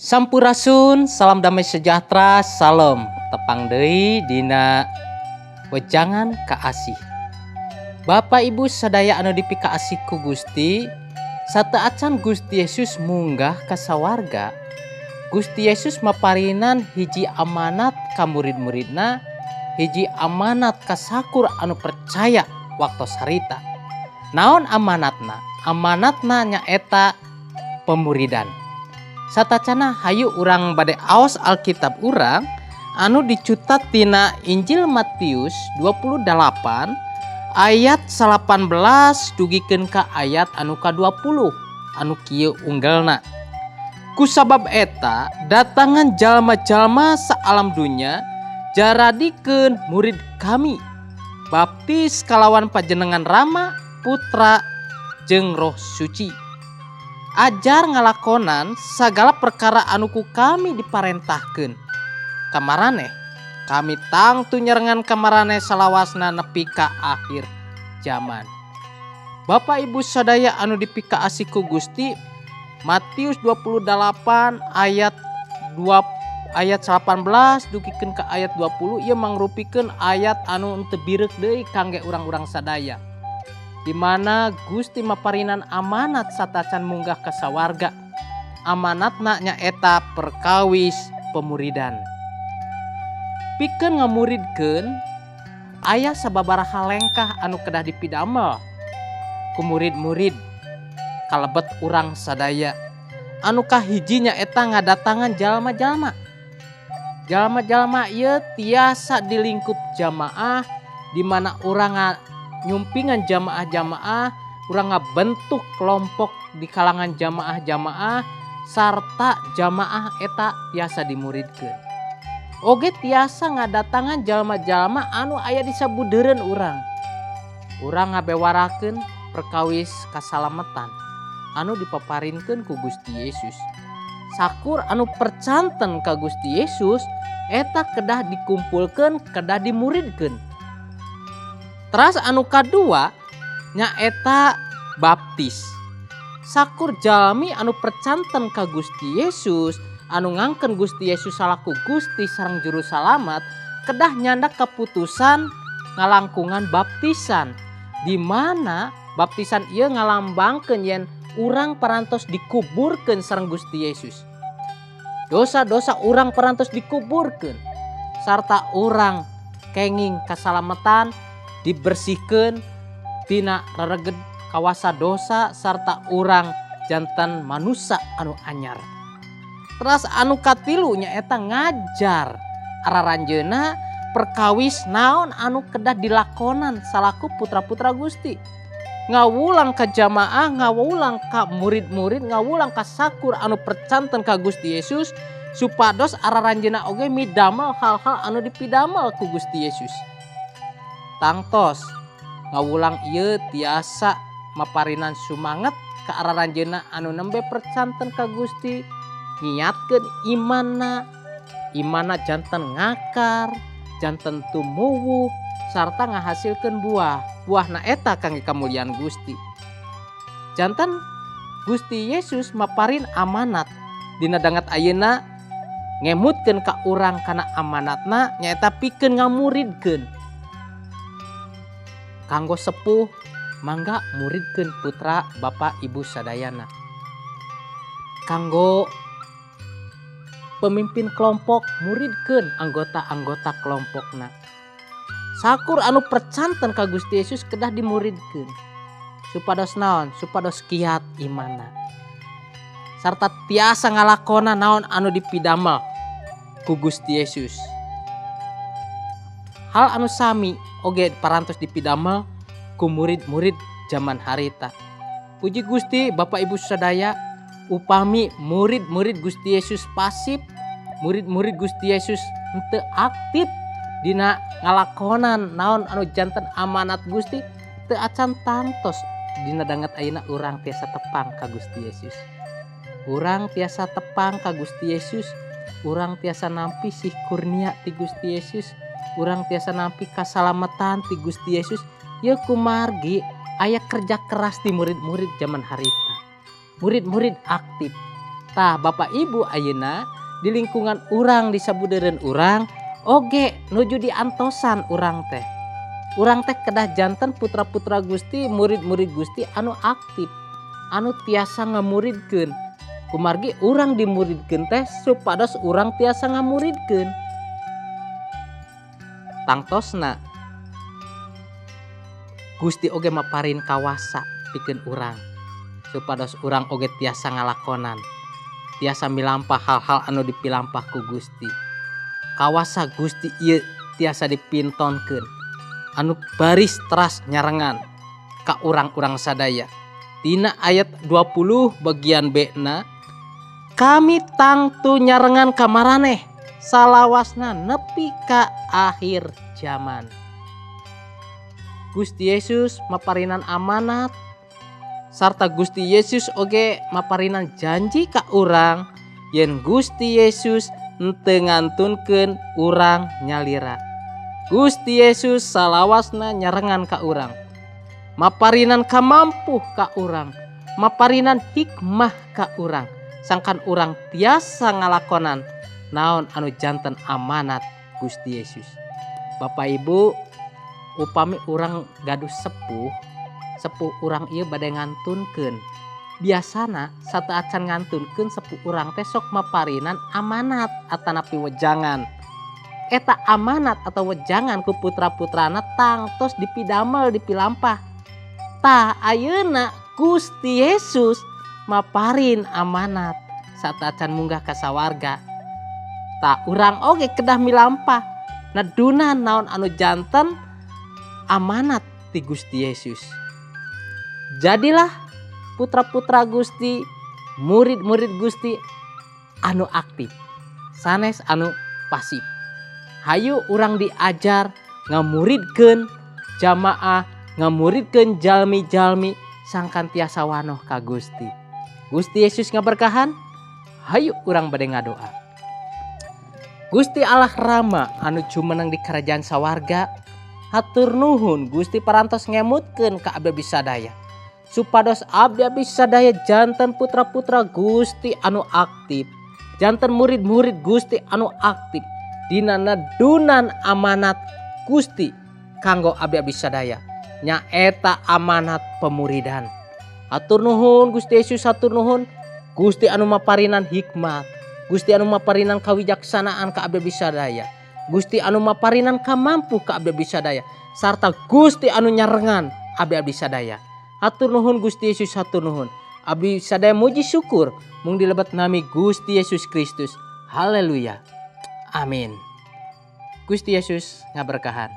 Sampurasun, salam damai sejahtera, salam tepang deui dina wejangan kaasih. Bapak Ibu sadaya anu dipikaasih ku Gusti, sateuacan Gusti Yesus munggah ka sawarga, Gusti Yesus maparinan hiji amanat ka murid-muridna, hiji amanat ka sakur anu percaya waktu sarita. Naon amanatna? Amanatna nyaeta pemuridan. Satacana hayu urang bade aos Alkitab urang anu dicutat tina Injil Matius 28 ayat 18 dugikeun ka ayat anu ka-20 anu kieu unggalna. Kusabab eta datangan jalma-jalma saalam dunya jaradikeun murid kami, baptis kalawan pajenengan Rama, Putra jeung Roh Suci. Ajar ngalakonan sagala perkara anu ku kami diparentahkeun. Kamaraneh kami tangtu nyerengan kamaraneh salawasna nepi ka akhir zaman. Bapak Ibu sadaya anu dipikaasih ku Gusti, Matius 28 ayat 18 dugikeun ka ayat 20 ieu mangrupikeun ayat anu henteu birek deui kangge urang-urang sadaya, di mana Gusti maparinan amanat satacan munggah ka sawarga. Amanatna nyaeta perkawis pemuridan. Pikeun ngamuridkeun aya sababaraha lengkah anu kedah dipidamel ku murid-murid kalebet urang sadaya. Anu kahiji nyaeta ngadatangan jalma-jalma. Jalma-jalma ieu tiasa di lingkup jamaah, di mana urang nyumpingan jamaah-jamaah, urang ngabentuk kelompok di kalangan jamaah-jamaah, sarta jamaah eta tiasa dimuridkeun. Oge tiasa ngadatangan jalma-jalma anu aya di sabudeureun urang. Urang ngabewarakeun perkawis kasalametan anu dipaparinkeun ku Gusti Yesus. Sakur anu percanten ka Gusti Yesus eta kedah dikumpulkeun, kedah dimuridkeun. Teras anu kadua nyaeta baptis. Sakur jalmi anu percanten ka Gusti Yesus, anu ngangken Gusti Yesus salaku Gusti sareng juru salamat, kedah nyandak kaputusan ngalangkungan baptisan, di mana baptisan ieu ngalambangkeun yen urang parantos dikuburkeun sareng Gusti Yesus. Dosa-dosa urang parantos dikuburkeun, sarta urang kenging kasalametan dibersihkeun tina rereged kawasa dosa, sarta urang jantan manusia anu anyar. Teras anu katilu nyaeta ngajar araranjeuna perkawis naon anu kedah dilakonan salaku putra-putra Gusti. Ngawulang ka jamaah, ngawulang ka murid-murid, ngawulang ka sakur anu percanten ka Gusti Yesus, supados araranjeuna oge midamel hal-hal anu dipidamel ku Gusti Yesus. Tangtos ngawulang ieu tiasa maparinan sumanget ka araranjeuna anu nembe percanten ka Gusti, ngiatkeun imanna janten ngakar, janten tumuwuh, sarta ngahasilkeun buahna eta kangge kamuliaan Gusti. Janten Gusti Yesus maparin amanat dina dangat ayeuna ngemutkeun ka urang kana amanatna nyaeta pikeun ngamuridkeun. Kanggo sepuh mangga muridkeun putra Bapak Ibu sadayana. Kanggo pemimpin kelompok muridkeun anggota-anggota kelompokna. Sakur anu percanten ka Gusti Yesus kedah dimuridkeun. Supados naon? Supados kiat imanna. Sarta tiasa ngalakonan naon anu dipidamel ku Gusti Yesus. Hal anu sami oge parantos dipidamel ku murid-murid zaman harita. Puji Gusti Bapak Ibu sadaya, upami murid-murid Gusti Yesus pasif, murid-murid Gusti Yesus henteu aktif dina ngalakonan naon anu janten amanat Gusti, teu acan tangtos dina dangat ayeuna urang tiasa tepang ka Gusti Yesus. Urang tiasa tepang ka Gusti Yesus, urang tiasa nampi sih kurnia ti Gusti Yesus, urang tiasa nampi kasalametan ti Gusti Yesus. Ieu kumargi aya kerja keras ti murid-murid zaman harita. Murid-murid aktif. Tah Bapak Ibu ayeuna di lingkungan urang di sabudeureun urang oge nuju di antosan urang teh. Urang teh kedah janten putra-putra Gusti, murid-murid Gusti anu aktif, anu tiasa ngamuridkeun. Kumargi urang dimuridkeun teh supados urang tiasa ngamuridkeun. Tangtosna Gusti oge maparin kawasa pikeun urang supados urang oge tiasa ngalakonan, tiasa milampah hal-hal anu dipilampah ku Gusti. Kawasa Gusti ieu tiasa dipintonkeun anu baris teras nyarengan ka urang-urang sadaya. Dina ayat 20 bagian B-na, kami tangtu nyarengan ka maraneh salawasna nepi ka akhir zaman. Gusti Yesus maparinan amanat sarta Gusti Yesus oge maparinan janji ka urang yen Gusti Yesus henteu ngantunkeun urang nyalira. Gusti Yesus salawasna nyarengan ka urang, maparinan kamampuh ka urang, maparinan hikmah ka urang, sangkan urang tiasa ngalakonan naon anu janten amanat Gusti Yesus. Bapak Ibu, upami urang gaduh sepuh urang ieu bade ngantunkeun. Biasana sateuacan ngantunkeun sepuh urang teh sok maparinan amanat atanapi wejangan. Eta amanat atau wejangan ku putra-putrana tangtos dipidamel dipilampah. Tah ayeuna Gusti Yesus maparin amanat sateuacan munggah ka sawarga. Tah urang oge kedah milampah nadunan naon anu janten amanat ti Gusti Yesus. Jadilah putra-putra Gusti, murid-murid Gusti anu aktif, sanes anu pasif. Hayu urang diajar ngamuridkeun jamaah, ngamuridkeun jalmi-jalmi sangkan tiasa wanoh ka Gusti. Gusti Yesus ngaberkahan. Hayu urang bade ngadoa. Gusti Allah Rama anu jumeneng di kerajaan sawarga, hatur nuhun Gusti parantos ngemutkeun ka abdi sadaya supados abdi sadaya janten putra-putra Gusti anu aktif, janten murid-murid Gusti anu aktif dina nadunan amanat Gusti kanggo abdi sadaya nyaeta amanat pemuridan. Hatur nuhun Gusti Yesus, hatur nuhun Gusti anu maparinan hikmat, Gusti anu maparinan kawijaksanaan ka abdi sadaya, Gusti anu maparinan kamampuh ka abdi sadaya, sarta Gusti anu nyarengan abdi sadaya. Hatur nuhun Gusti Yesus, hatur nuhun. Abdi sadaya muji syukur mung dilebet nami Gusti Yesus Kristus. Haleluya. Amin. Gusti Yesus ngaberkahan.